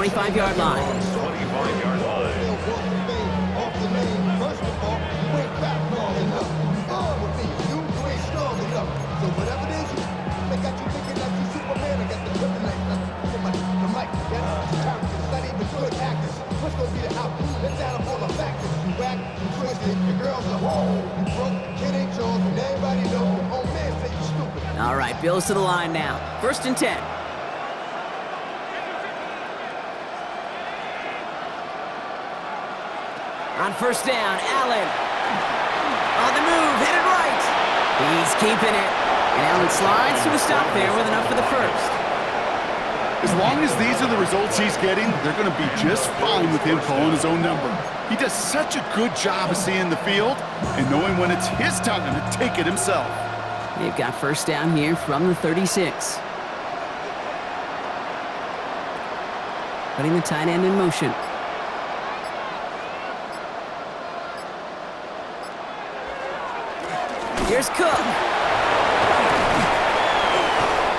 25-yard line. 25-yard line. So whatever it is, they got you thinking that you Superman. I got the kryptonite. The mic, yes, characters, not even good actors. What's gonna be the outcome? Let's add up all the factors. You whack, you twisted, your girl's a hoe. You broke, kid ain't yours, and everybody knows your own man say you stupid. All right, Bills to the line now. 1st and 10. On 1st down, Allen. On the move, headed right. He's keeping it. And Allen slides to a stop there with enough for the first. As long as these are the results he's getting, they're going to be just fine with him calling his own number. He does such a good job of seeing the field and knowing when it's his time to take it himself. They've got 1st down here from the 36. Putting the tight end in motion. Here's Cook.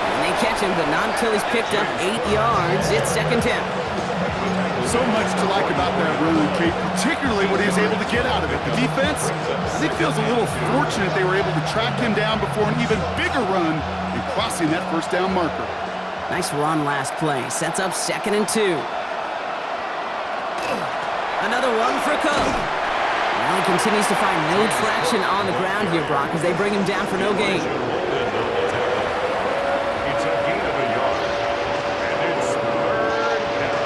And they catch him, but not until he's picked up 8 yards. It's 2nd down. So much to like about that run, Kate, particularly what he was able to get out of it. The defense, I think, feels a little fortunate they were able to track him down before an even bigger run and crossing that 1st down marker. Nice run last play. Sets up 2nd and 2. Another one for Cook. Well, he continues to find no traction on the ground here, Brock, as they bring him down for no gain. It's a gain of a yard. And it's 3rd down.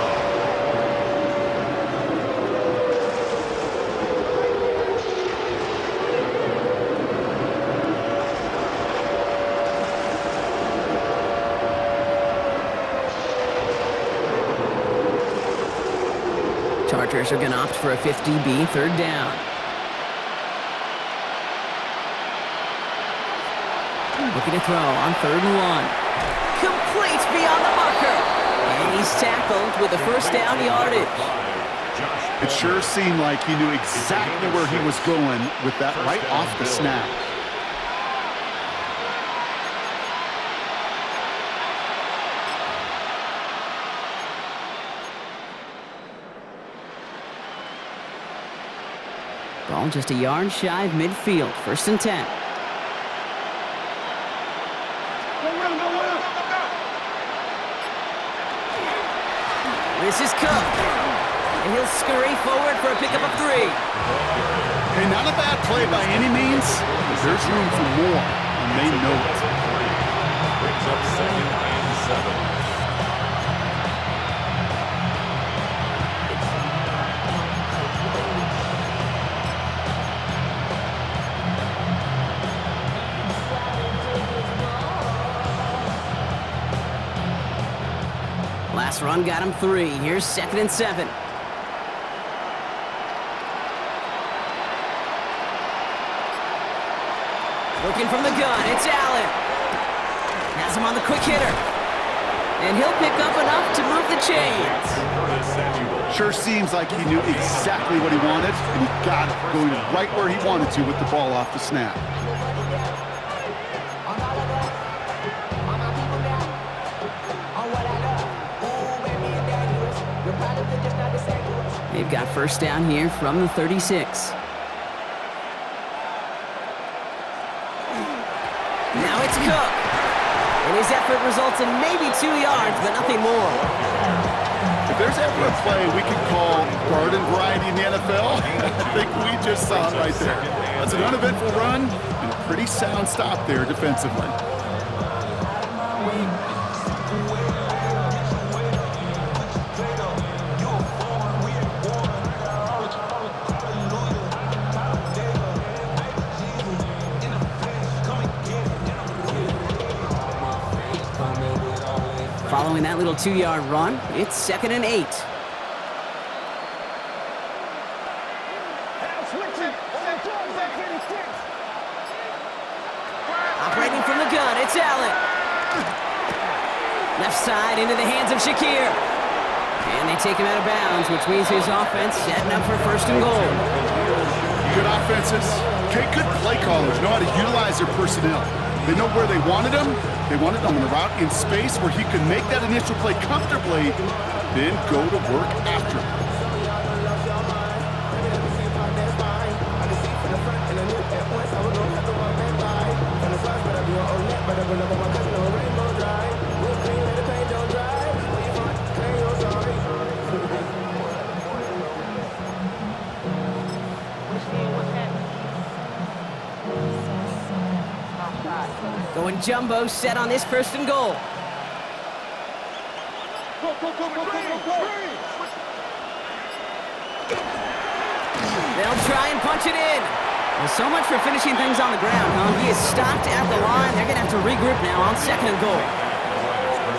Chargers are going to opt for a 50B, 3rd down. Looking to throw on 3rd and 1. Complete beyond the marker. And he's tackled with the 1st down yardage. It sure seemed like he knew exactly where he was going with that right off the snap. Ball just a yard shy of midfield. 1st and 10. This is Cook. And he'll scurry forward for a pickup of 3. Hey, not a bad play by any means, but there's room for more, and they know it. Brings up 2nd and 7. Last run got him 3. Here's 2nd and 7. Looking from the gun, it's Allen. Has him on the quick hitter. And he'll pick up enough to move the chains. Sure seems like he knew exactly what he wanted, and he got it going right where he wanted to with the ball off the snap. They've got 1st down here from the 36. Now it's Cook. And his effort results in maybe 2 yards, but nothing more. If there's ever a play we could call garden variety in the NFL, I think we just saw it right there. That's an uneventful run and a pretty sound stop there defensively. Following that little 2-yard run, it's 2nd and 8. Operating from the gun, it's Allen. Left side into the hands of Shakir. And they take him out of bounds, which means his offense setting up for 1st and goal. Good offenses. Okay, good play callers know how to utilize their personnel. They know where they wanted him. They wanted him on a route in space where he could make that initial play comfortably. then go to work after. Going jumbo set on this first and goal. They'll try and punch it in. Well, so much for finishing things on the ground, huh? He is stopped at the line. They're going to have to regroup now on second and goal.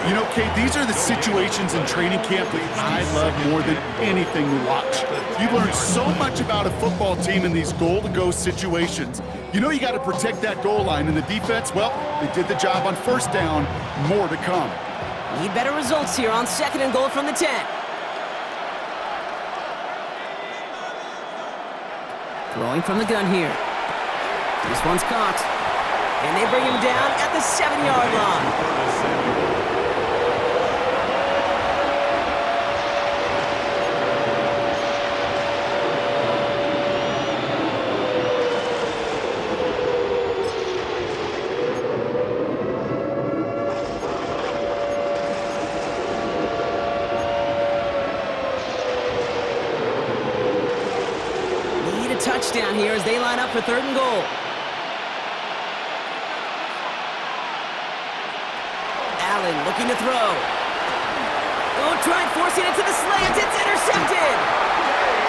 You know, Kate, these are the situations in training camp that I love more than anything to watch. You learn so much about a football team in these goal-to-go situations. You know you got to protect that goal line, and the defense, well, they did the job on first down. More to come. Need better results here on second and goal from the 10. Throwing from the gun here. This one's caught. And they bring him down at the 7-yard line. Touchdown here as they line up for third and goal. Allen looking to throw. Oh, try and forcing it to the slant. It's intercepted.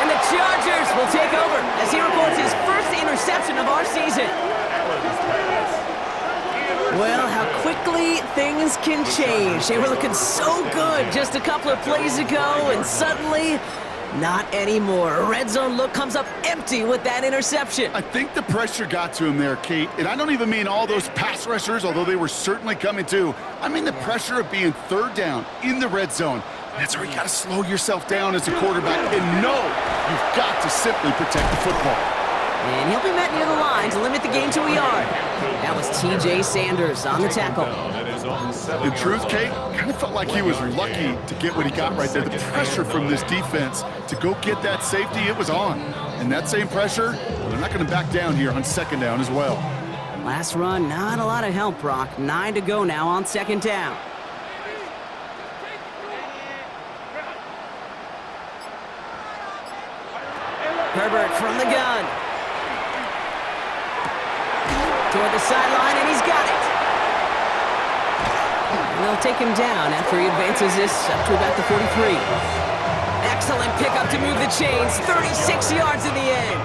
And the Chargers will take over as he records his first interception of our season. Well, how quickly things can change. They were looking so good just a couple of plays ago, and suddenly, not anymore. A red zone look comes up empty with that interception. I think the pressure got to him there, Kate. And I don't even mean all those pass rushers, although they were certainly coming too. I mean the pressure of being third down in the red zone. That's where you got to slow yourself down as a quarterback and know you've got to simply protect the football. And he'll be met near the line to limit the gain to a yard. That was T.J. Sanders on the tackle. In truth, Kate, kind of felt like he was lucky to get what he got right there. The pressure from this defense to go get that safety, it was on. And that same pressure, they're not going to back down here on second down as well. Last run, not a lot of help, Brock. 9 to go now on second down. Herbert from the gun. Toward the sideline, and he's got it. And they'll take him down after he advances this up to about the 43. Excellent pickup to move the chains. 36 yards in the end.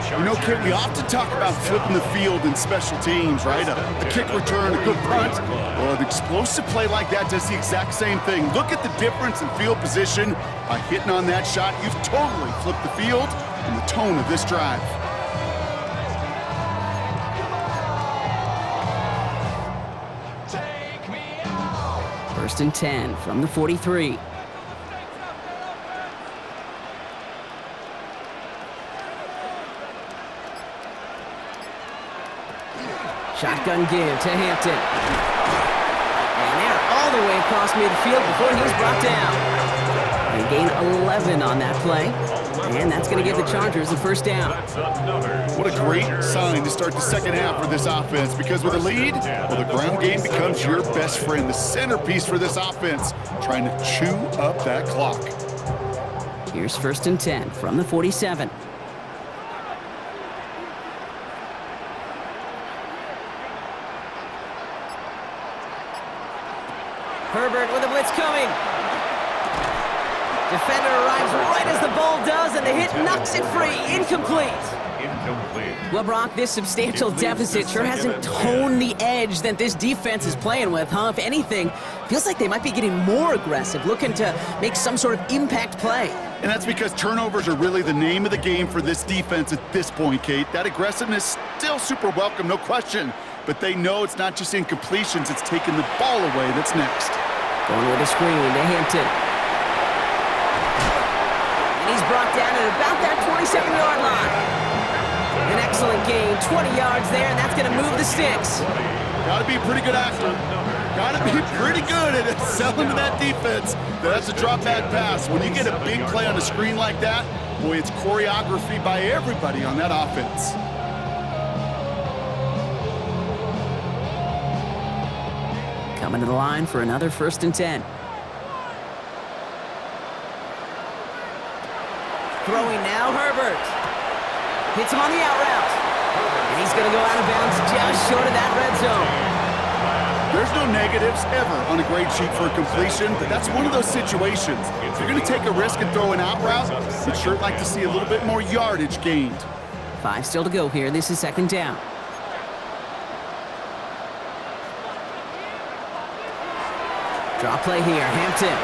You know, Kit, we often talk about flipping the field in special teams, right? A kick return, a good punt. Well, an explosive play like that does the exact same thing. Look at the difference in field position. By hitting on that shot, you've totally flipped the field and the tone of this drive. First and 10 from the 43. Shotgun give to Hampton. And they're all the way across midfield before he's brought down. They gain 11 on that play. And that's going to give the Chargers a first down. What a great sign to start the second half for this offense, because with a lead, well, the ground game becomes your best friend, the centerpiece for this offense, trying to chew up that clock. Here's first and 10 from the 47. Herbert with a blitz coming. Defender arrives right as the ball does, and the hit knocks it free. Incomplete. Well, Brock, this substantial deficit sure hasn't toned the edge that this defense is playing with, huh? If anything, feels like they might be getting more aggressive, looking to make some sort of impact play. And that's because turnovers are really the name of the game for this defense at this point, Kate. That aggressiveness still super welcome, no question. But they know it's not just incompletions, it's taking the ball away that's next. Going with a screen to Hampton. And he's brought down at about that 27-yard line. An excellent gain, 20 yards there, and that's going to move the sticks. Got to be a pretty good actor. Got to be pretty good at selling to that defense. That's a drop back pass. When you get a big play on a screen like that, boy, it's choreography by everybody on that offense. Coming to the line for another 1st and 10. Throwing now, Herbert. Hits him on the out route. And he's going to go out of bounds just short of that red zone. There's no negatives ever on a grade sheet for a completion, but that's one of those situations. If you're going to take a risk and throw an out route, you'd sure like to see a little bit more yardage gained. 5 still to go here. This is 2nd down. Draw play here, Hampton.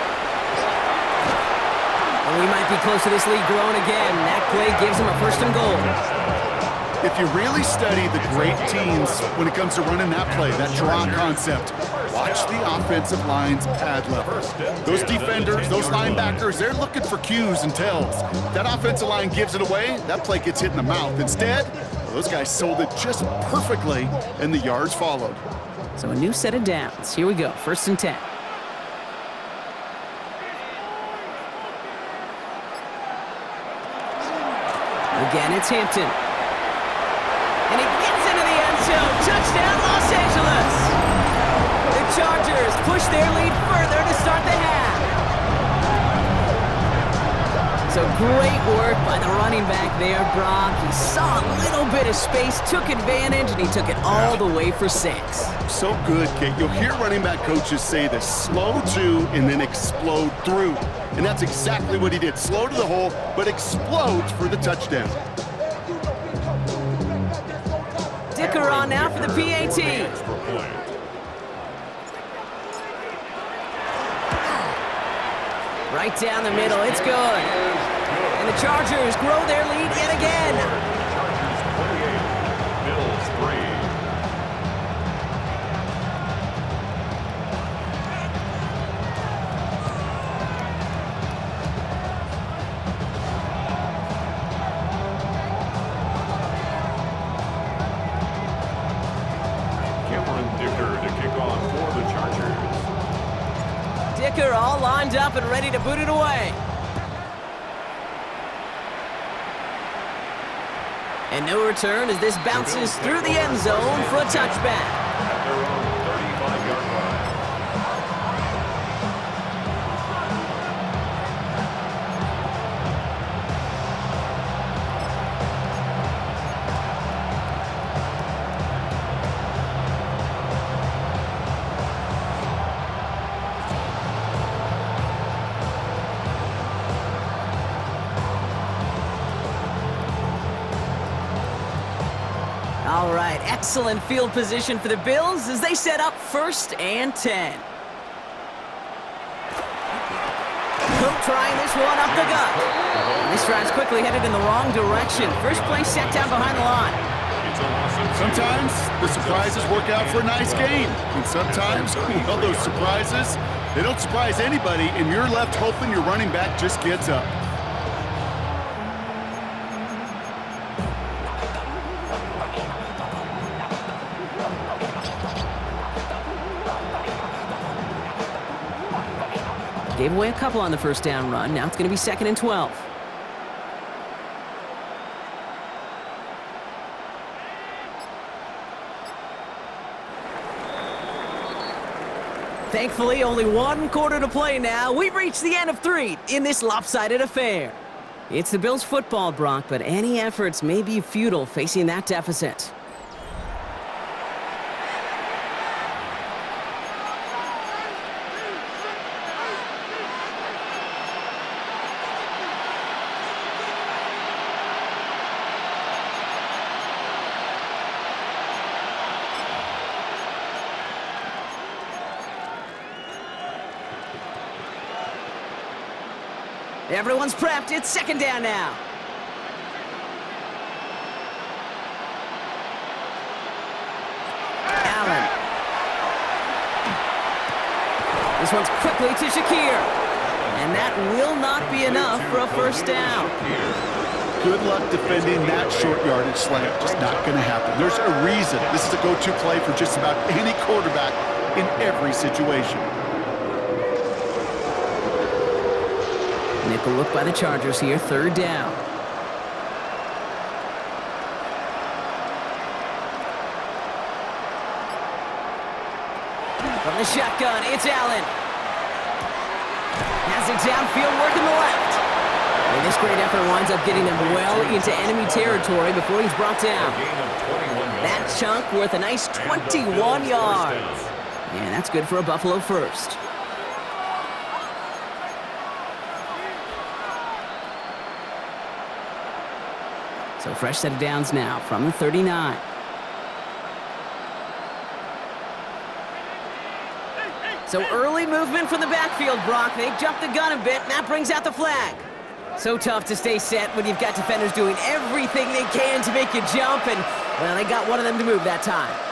Oh, he might be close to this lead growing again. That play gives him a 1st and goal. If you really study the great teams when it comes to running that play, that draw concept, watch the offensive line's pad level. Those defenders, those linebackers, they're looking for cues and tells. If that offensive line gives it away, that play gets hit in the mouth. Instead, those guys sold it just perfectly, and the yards followed. So a new set of downs. Here we go, 1st and 10. Again, it's Hampton. And he gets into the end zone. Touchdown, Los Angeles. The Chargers push their lead further to start the half. So great work by the running back there, Brock. He saw a little bit of space, took advantage, and he took it all the way for 6. So good, Kate. You'll hear running back coaches say this: slow to and then explode through. And that's exactly what he did. Slow to the hole, but explodes for the touchdown. Dicker on now for the PAT. Right down the middle, it's good. And the Chargers grow their lead yet again. Bills 3. Dicker all lined up and ready to boot it away. And no return as this bounces through the end zone for a touchback. At their own 35-yard line. All right, excellent field position for the Bills as they set up 1st and 10. Cook trying this one up the gut. And this drive's quickly headed in the wrong direction. First play set down behind the line. Sometimes the surprises work out for a nice game. And sometimes, well, those surprises, they don't surprise anybody, and you're left hoping your running back just gets up. Gave away a couple on the 1st down run. Now it's going to be 2nd and 12. Thankfully, only 1 quarter to play now. We've reached the end of 3 in this lopsided affair. It's the Bills' football, Brock, but any efforts may be futile facing that deficit. Everyone's prepped. It's 2nd down now. Allen. This one's quickly to Shakir. And that will not be enough for a 1st down. Good luck defending that short yardage slant. Just not going to happen. There's a reason this is a go-to play for just about any quarterback. in every situation. Nickel look by the Chargers here, 3rd down. From the shotgun, it's Allen. Has it downfield, working the left. And this great effort winds up getting them well into enemy territory before he's brought down. That chunk worth a nice 21 yards. And that's good for a Buffalo first. So fresh set of downs now from the 39. So early movement from the backfield, Brock. They jumped the gun a bit, and that brings out the flag. So tough to stay set when you've got defenders doing everything they can to make you jump, and, well, they got one of them to move that time.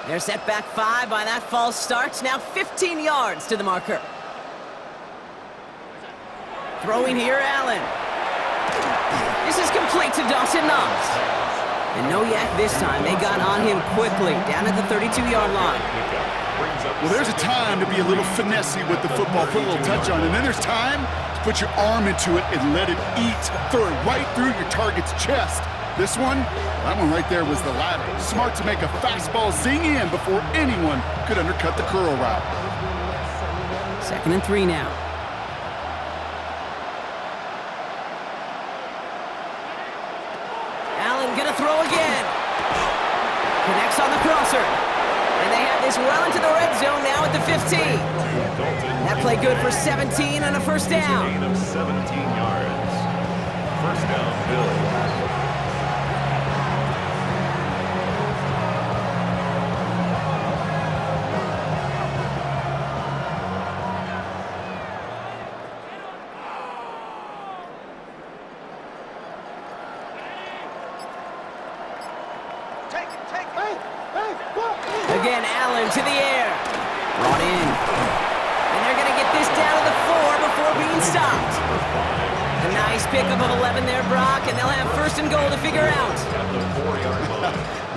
They're set back 5 by that false start. Now 15 yards to the marker. Throwing here, Allen. This is complete to Dawson Knox. And no yak this time. They got on him quickly, down at the 32-yard line. Well, there's a time to be a little finessey with the football, put a little touch on it. And then there's time to put your arm into it and let it eat. Throw it right through your target's chest. This one, that one right there was the latter. Smart to make a fastball zing in before anyone could undercut the curl route. 2nd and 3 now. Allen gonna throw again. Connects on the crosser. And they have this well into the red zone now at the 15. That play good for 17 and a first down. Gain of 17 yards. First down, Bills. Again, Allen to the air. Brought in. And they're going to get this down to the 4 before being stopped. A nice pickup of 11 there, Brock, and they'll have 1st and goal to figure out.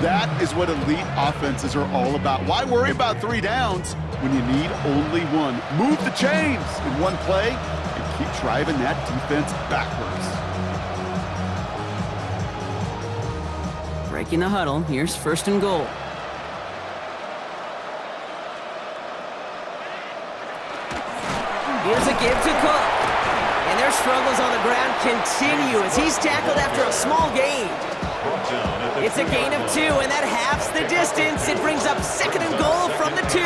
That is what elite offenses are all about. Why worry about 3 downs when you need only 1? Move the chains in one play and keep driving that defense backwards. Breaking the huddle. Here's 1st and goal. Here's a give to Cook. And their struggles on the ground continue as he's tackled after a small gain. It's a gain of 2, and that halves the distance. It brings up 2nd and goal from the 2.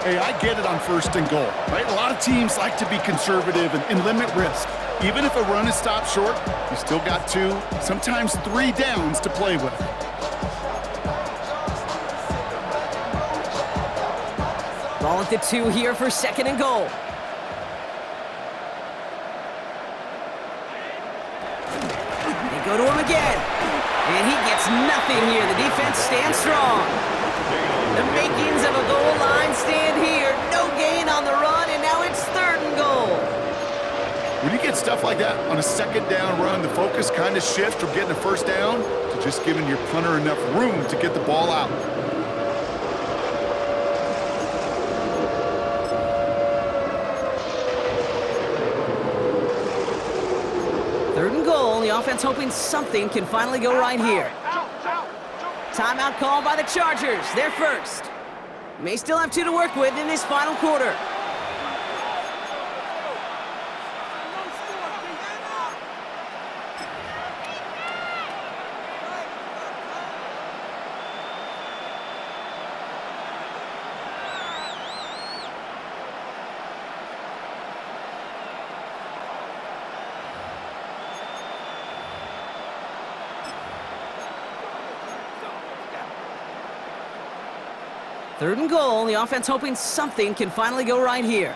Hey, I get it on 1st and goal, right? A lot of teams like to be conservative and limit risk. Even if a run is stopped short, you still got 2, sometimes 3 downs to play with. Ball at the 2 here for 2nd and goal. They go to him again. And he gets nothing here. The defense stands strong. The makings of a goal line stand here. No gain on the run, and now it's 3rd and goal. When you get stuff like that on a 2nd down run, the focus kind of shifts from getting a 1st down to just giving your punter enough room to get the ball out. The offense hoping something can finally go right here. Timeout called by the Chargers. They're first. May still have 2 to work with in this final quarter. 3rd and goal. The offense hoping something can finally go right here.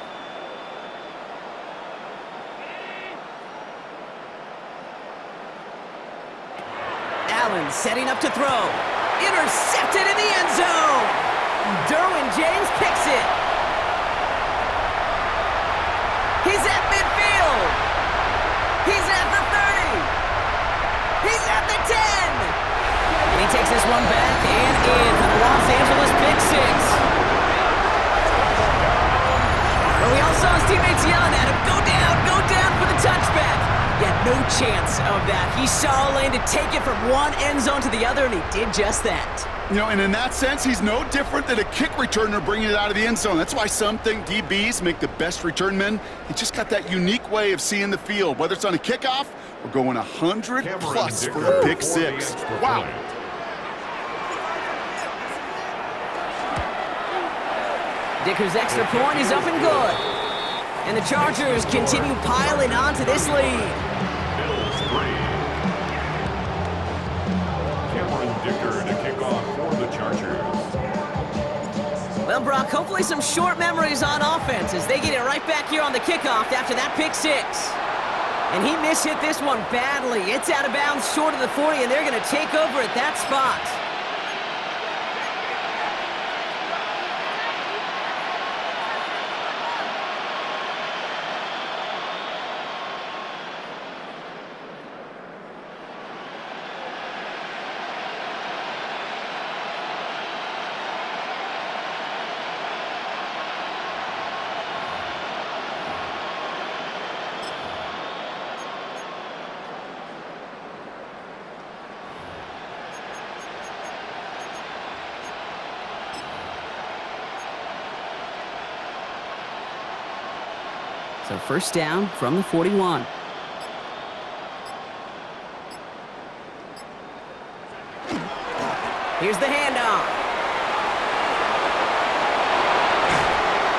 Allen setting up to throw. Intercepted in the end zone. Derwin James kicks it. He's at midfield. He's at the 30. He's at the 10. And he takes this one back and in for the Los Angeles Big Six. Well, we all saw his teammates yelling at him, go down for the touchback. Yet no chance of that. He saw a lane to take it from one end zone to the other, and he did just that. You know, and in that sense, he's no different than a kick returner bringing it out of the end zone. That's why some think DBs make the best return men. He just got that unique way of seeing the field, whether it's on a kickoff or going 100+ for a pick six. Wow. Dicker's extra point is up and good. And the Chargers continue piling on to this lead. Bills 3. Cameron Dicker to kick off for the Chargers. Well, Brock, hopefully some short memories on offense as they get it right back here on the kickoff after that pick six. And he mishit this one badly. It's out of bounds short of the 40, and they're going to take over at that spot. So 1st down from the 41. Here's the handoff.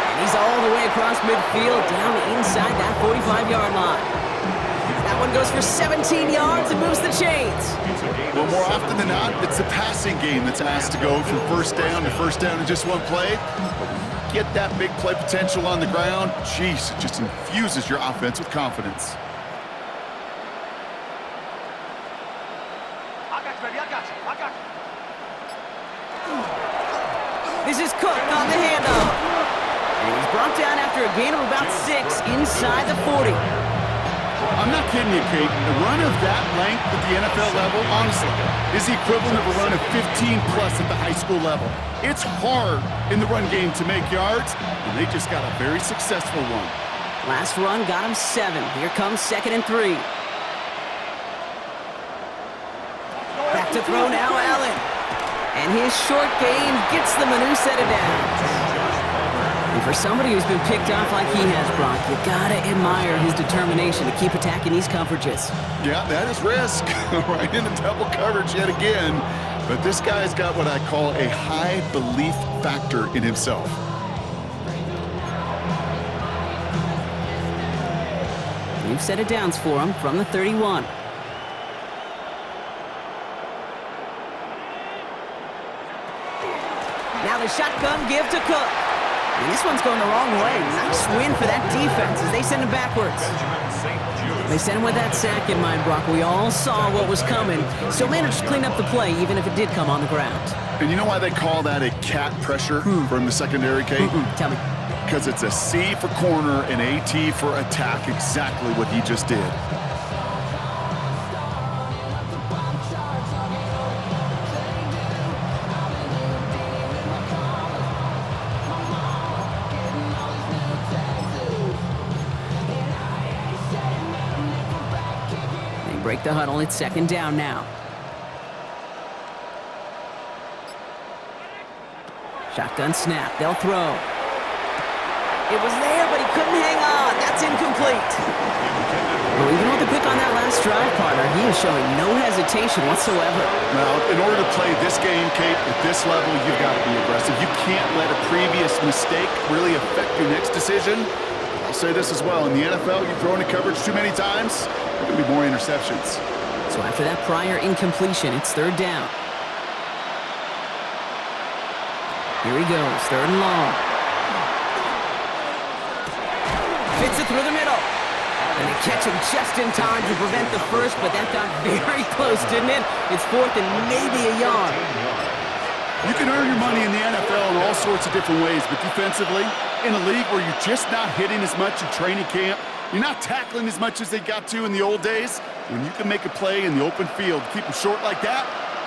And he's all the way across midfield down inside that 45-yard line. That one goes for 17 yards and moves the chains. Well, more often than not, it's the passing game that's asked to go from 1st down to 1st down in just one play. Get that big play potential on the ground, jeez, it just infuses your offense with confidence. This is Cook on the handoff. And he's brought down after a gain of about 6 inside the 40. I'm not kidding you, Kate. A run of that length at the NFL level, honestly, is the equivalent of a run of 15+ at the high school level. It's hard in the run game to make yards, and they just got a very successful one. Last run got him 7. Here comes 2nd and 3. Back to throw now, Allen. And his short game gets them a new set of downs. And for somebody who's been picked off like he has, Brock, you gotta admire his determination to keep attacking these coverages. Yeah, that is risk. Right into double coverage yet again. But this guy's got what I call a high belief factor in himself. New set of downs for him from the 31. Now the shotgun give to Cook. And this one's going the wrong way. Nice win for that defense as they send him backwards. They sent him with that sack in mind, Brock. We all saw what was coming, so managed to clean up the play, even if it did come on the ground. And you know why they call that a cat pressure from the secondary, Kate? Tell me. Because it's a C for corner and AT for attack, exactly what he just did. Break the huddle. It's 2nd down now. Shotgun snap. They'll throw. It was there, but he couldn't hang on. That's incomplete. Well, even with the pick on that last drive, partner, he is showing no hesitation whatsoever. Now, in order to play this game, Kate, at this level, you've got to be aggressive. You can't let a previous mistake really affect your next decision. I'll say this as well. In the NFL, you throw into coverage too many times, there can be more interceptions. So after that prior incompletion, it's 3rd down. Here he goes, 3rd and long. Fits it through the middle. And they catch him just in time to prevent the first, but that got very close, didn't it? It's 4th and maybe a yard. You can earn your money in the NFL in all sorts of different ways, but defensively, in a league where you're just not hitting as much in training camp, you're not tackling as much as they got to in the old days, when you can make a play in the open field, keep them short like that,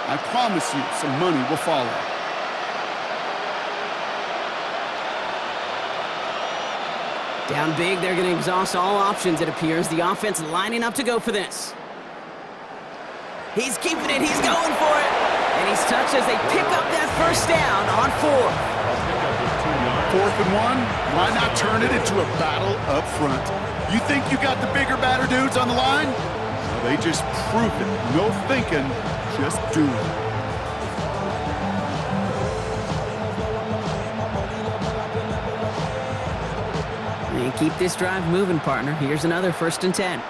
I promise you some money will follow. Down big, they're going to exhaust all options, it appears. The offense lining up to go for this. He's keeping it, he's going for it. And he's touched as they pick up that first down on 4th. 4th and 1, why not turn it into a battle up front? You think you got the bigger, badder dudes on the line? Well, they just proved it. No thinking, just do it. And keep this drive moving, partner. Here's another 1st and 10.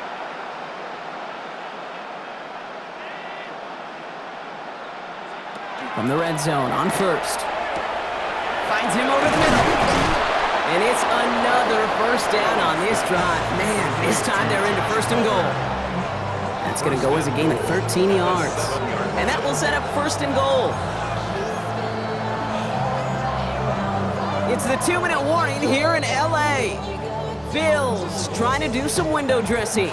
From the red zone on 1st. Finds him over the middle. And it's another 1st down on this drive. Man, this time they're into 1st and goal. That's going to go as a gain of 13 yards. And that will set up 1st and goal. It's the 2-minute warning here in L.A. Bills trying to do some window dressing.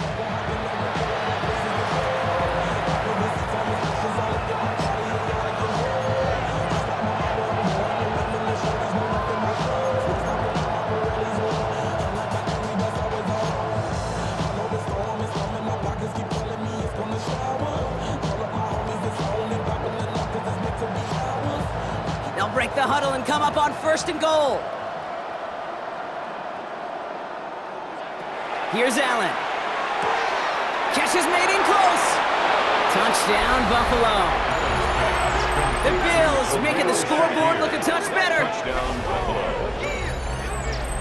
They'll break the huddle and come up on 1st and goal. Here's Allen. Catch is made in close. Touchdown, Buffalo. The Bills making the scoreboard look a touch better.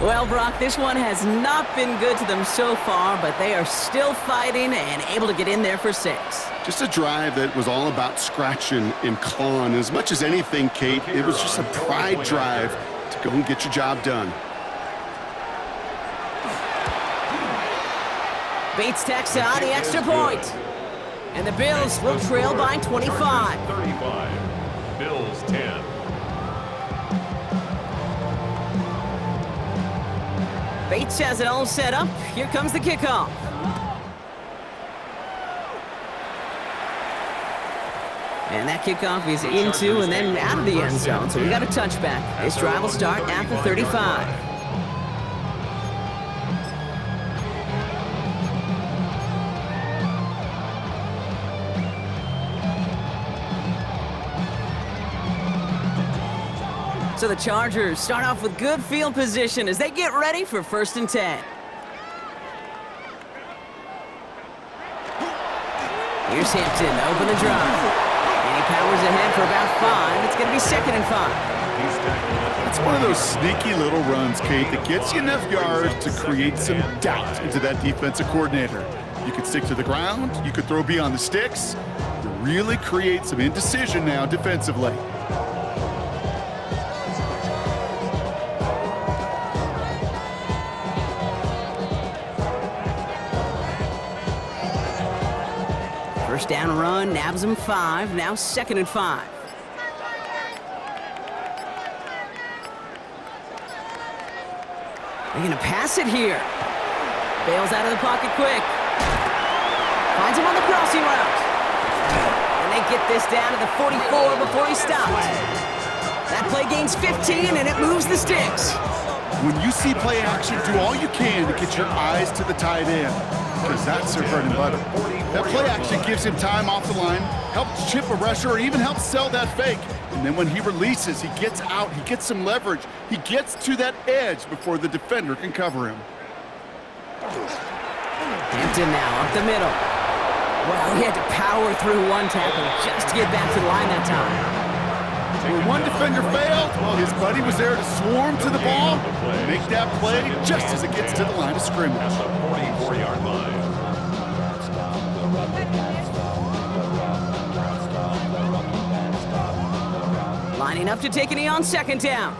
Well, Brock, this one has not been good to them so far, but they are still fighting and able to get in there for 6. Just a drive that was all about scratching and clawing. As much as anything, Kate, it was just a pride drive to go and get your job done. Bates tacks out the extra point. And the Bills will trail by 25. 35. Bills 10. Bates has it all set up. Here comes the kickoff. And that kickoff is into and then out of the end zone. So we got a touchback. This drive will start at the 35. So the Chargers start off with good field position as they get ready for 1st and 10. Here's Hampton, open the drive. And he powers ahead for about 5. It's going to be 2nd and 5. It's one of those sneaky little runs, Kate, that gets you enough yards to create some doubt into that defensive coordinator. You could stick to the ground, you could throw beyond the sticks, to really create some indecision now defensively. First down run, nabs him 5, now 2nd and 5. They're going to pass it here. Bails out of the pocket quick. Finds him on the crossing route. And they get this down to the 44 before he stopped. That play gains 15 and it moves the sticks. When you see play action, do all you can to get your eyes to the tight end, because that's their bread and butter. That play action gives him time off the line, helps chip a rusher, or even helps sell that fake. And then when he releases, he gets out, he gets some leverage. He gets to that edge before the defender can cover him. Hampton now up the middle. Well, he had to power through one tackle just to get back to the line that time. When one defender failed, well, his buddy was there to swarm to the ball, make that play just as it gets to the line of scrimmage. At the 44-yard line. Lining up to take a knee on second down.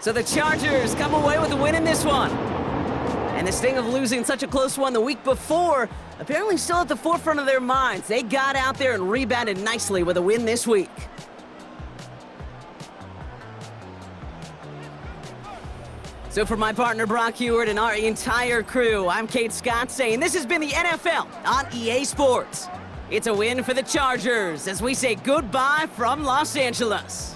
So the Chargers come away with a win in this one. And the sting of losing such a close one the week before, apparently still at the forefront of their minds. They got out there and rebounded nicely with a win this week. So for my partner Brock Heward and our entire crew, I'm Kate Scott saying this has been the NFL on EA Sports. It's a win for the Chargers as we say goodbye from Los Angeles.